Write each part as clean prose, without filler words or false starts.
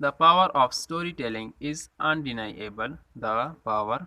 The power of storytelling is undeniable. The power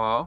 of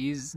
is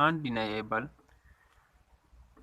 undeniable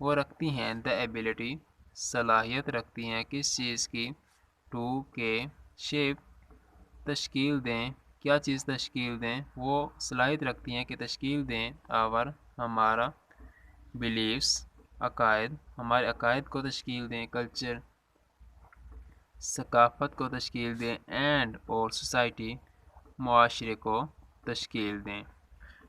وہ رکھتی ہیں the ability صلاحیت رکھتی ہیں کس چیز کی to کے شیپ تشکیل دیں کیا چیز تشکیل دیں وہ صلاحیت رکھتی ہیں کہ تشکیل دیں our ہمارا beliefs عقائد ہمارے عقائد کو تشکیل دیں کلچر ثقافت کو تشکیل دیں اینڈ اور سوسائٹی معاشرے کو تشکیل دیں۔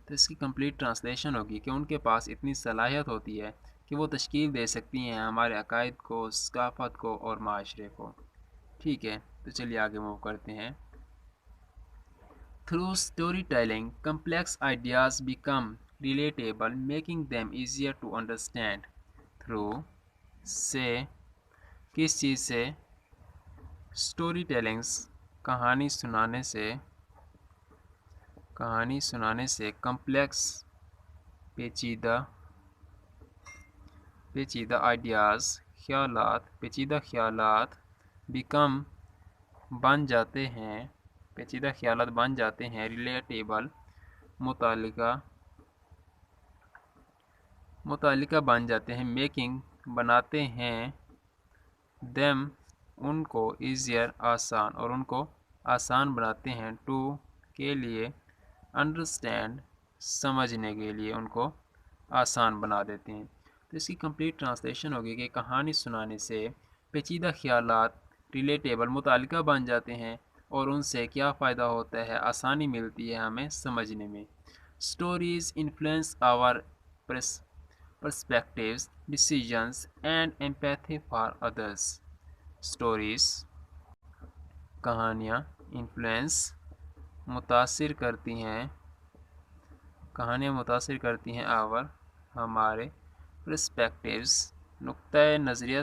تو اس کی کمپلیٹ ٹرانسلیشن ہوگی کہ ان کے پاس اتنی صلاحیت ہوتی ہے کہ وہ تشکیل دے سکتی ہیں ہمارے عقائد کو ثقافت کو اور معاشرے کو۔ ٹھیک ہے، تو چلیے آگے موو کرتے ہیں۔ Through storytelling, complex ideas become relatable, making them easier to understand. Through سے کس چیز سے اسٹوری ٹیلنگس کہانی سنانے سے کمپلیکس پیچیدہ آئیڈیاز پیچیدہ خیالات بن جاتے ہیں ریلیٹیبل متعلقہ بن جاتے ہیں میکنگ بناتے ہیں دیم ان کو ایزیئر آسان اور ان کو آسان بناتے ہیں ٹو کے لیے انڈرسٹینڈ سمجھنے کے لیے ان کو آسان بنا دیتے ہیں۔ تو اس کی کمپلیٹ ٹرانسلیشن ہوگی کہ کہانی سنانے سے پیچیدہ خیالات ریلیٹیبل متعلقہ بن جاتے ہیں اور ان سے کیا فائدہ ہوتا ہے آسانی ملتی ہے ہمیں سمجھنے میں۔ Stories influence our perspectives decisions and empathy for others. Stories کہانیاں انفلوئنس متاثر کرتی ہیں آور ہمارے پرسپیکٹیوز نقطۂ نظریہ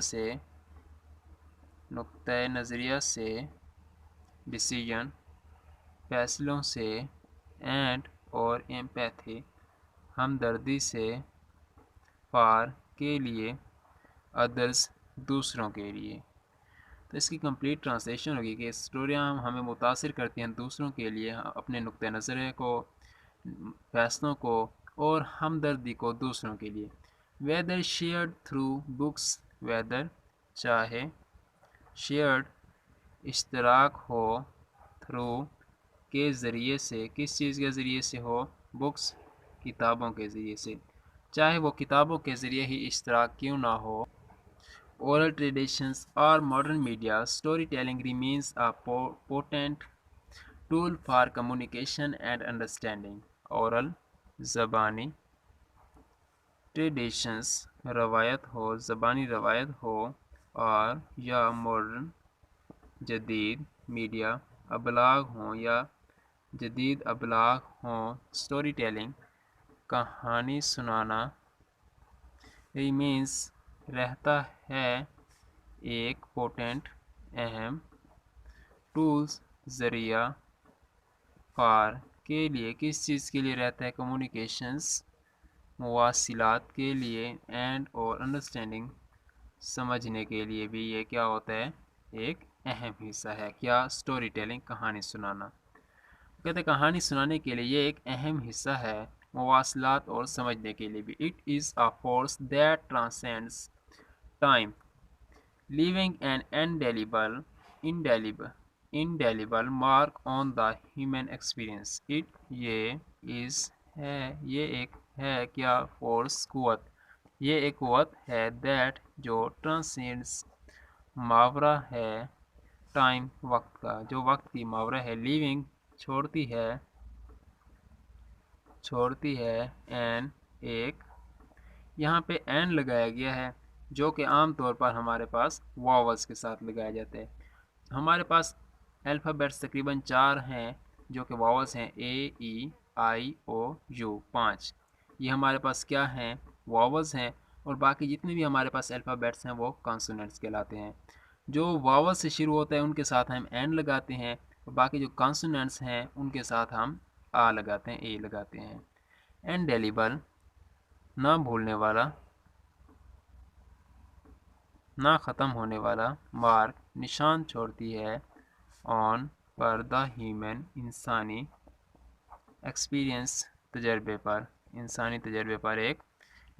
سے ڈیسیژن فیصلوں سے اینڈ اور ایمپیتھی ہمدردی سے فار کے لیے ادرس دوسروں کے لیے۔ تو اس کی کمپلیٹ ٹرانسلیشن ہوگی کہ اسٹوریاں ہمیں متاثر کرتی ہیں دوسروں کے لیے اپنے نقطۂ نظر کو فیصلوں کو اور ہمدردی کو دوسروں کے لیے۔ Weather shared through books weather چاہے شیئرڈ اشتراک ہو تھرو کے ذریعے سے کس چیز کے ذریعے سے ہو بکس کتابوں کے ذریعے سے چاہے وہ کتابوں کے ذریعے ہی اشتراک کیوں نہ ہو۔ Oral traditions or modern media, storytelling remains a potent tool for communication and understanding. Oral زبانی ٹریڈیشنز زبانی روایت ہو اور یا ماڈرن جدید میڈیا ابلاغ ہوں یا جدید ابلاغ ہوں اسٹوری ٹیلنگ کہانی سنانا ریمینز رہتا ہے ایک پوٹنٹ اہم ٹولز ذریعہ فار کے لیے کس چیز کے لیے رہتا ہے کمیونیکیشنز مواصلات کے لیے اینڈ اور انڈرسٹینڈنگ سمجھنے کے لیے بھی یہ کیا ہوتا ہے ایک اہم حصہ ہے کیا اسٹوری ٹیلنگ کہانی سنانا کہتے ہیں کہانی سنانے کے لیے یہ ایک اہم حصہ ہے مواصلات اور سمجھنے کے لیے بھی it is a force that transcends time leaving an indelible mark on the human experience it یہ ایک ہے کیا فورس قوت یہ ایک قوت ہے دیٹ جو ٹرانسینڈس ماورا ہے ٹائم وقت کا جو وقت کی ماورا ہے لیونگ چھوڑتی ہے این ایک یہاں پہ این لگایا گیا ہے جو کہ عام طور پر ہمارے پاس واولز کے ساتھ لگایا جاتا ہے۔ ہمارے پاس الفابیٹس تقریباً 4 ہیں جو کہ واولز ہیں اے ای آئی او یو 5 یہ ہمارے پاس کیا ہیں واولز ہیں اور باقی جتنے بھی ہمارے پاس الفابیٹس ہیں وہ کانسوننٹس کہلاتے ہیں۔ جو واول سے شروع ہوتا ہے ان کے ساتھ ہم این لگاتے ہیں اور باقی جو کانسوننٹس ہیں ان کے ساتھ ہم آ لگاتے ہیں اے لگاتے ہیں۔ انڈیلیبل نہ بھولنے والا نہ ختم ہونے والا مارک نشان چھوڑتی ہے آن پر دا ہیومن انسانی ایکسپیرئنس انسانی تجربے پر ایک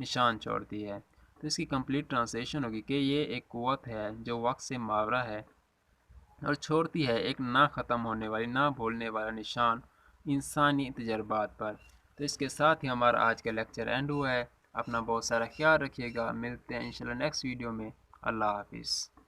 نشان چھوڑتی ہے۔ تو اس کی کمپلیٹ ٹرانسلیشن ہوگی کہ یہ ایک قوت ہے جو وقت سے ماورا ہے اور چھوڑتی ہے ایک نہ ختم ہونے والی نہ بھولنے والا نشان انسانی تجربات پر۔ تو اس کے ساتھ ہی ہمارا آج کا لیکچر اینڈ ہوا ہے۔ اپنا بہت سارا خیال رکھیے گا، ملتے ہیں انشاءاللہ نیکسٹ ویڈیو میں۔ اللہ حافظ۔